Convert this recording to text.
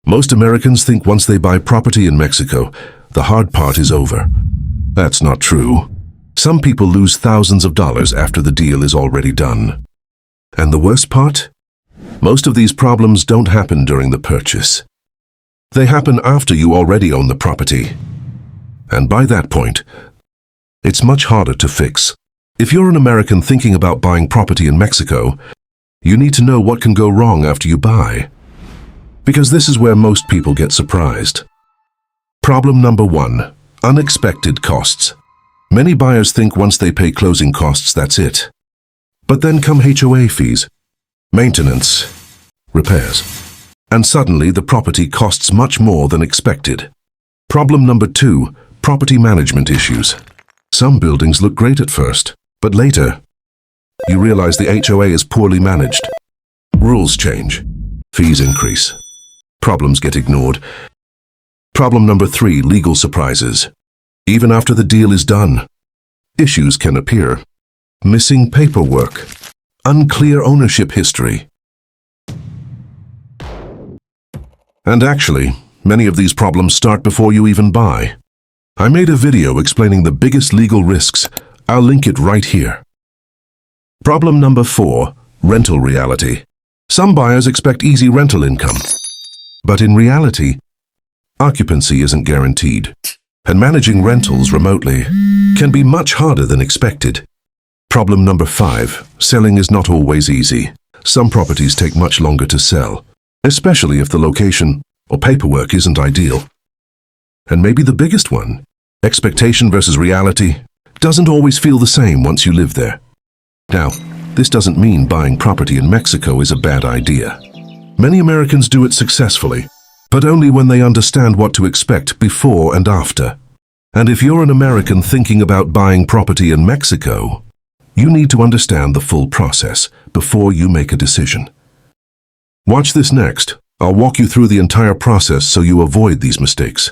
Most Americans think once they buy property in Mexico, the hard part is over. That's not true. Some people lose thousands of dollars after the deal is already done. And the worst part? Most of these problems don't happen during the purchase. They happen after you already own the property. And by that point, it's much harder to fix. If you're an American thinking about buying property in Mexico, you need to know what can go wrong after you buy. Because this is where most people get surprised. Problem number 1, unexpected costs. Many buyers think once they pay closing costs, that's it. But then come HOA fees, maintenance, repairs, and suddenly the property costs much more than expected. Problem number 2, property management issues. Some buildings look great at first, but later, you realize the HOA is poorly managed. Rules change, fees increase, problems get ignored. Problem number 3, legal surprises. Even after the deal is done, issues can appear. Missing paperwork, unclear ownership history. And actually, many of these problems start before you even buy. I made a video explaining the biggest legal risks. I'll link it right here. Problem number 4, rental reality. Some buyers expect easy rental income. But in reality, occupancy isn't guaranteed. And managing rentals remotely can be much harder than expected. Problem number 5, selling is not always easy. Some properties take much longer to sell, especially if the location or paperwork isn't ideal. And maybe the biggest one, expectation versus reality, doesn't always feel the same once you live there. Now, this doesn't mean buying property in Mexico is a bad idea. Many Americans do it successfully, but only when they understand what to expect before and after. And if you're an American thinking about buying property in Mexico, you need to understand the full process before you make a decision. Watch this next. I'll walk you through the entire process so you avoid these mistakes.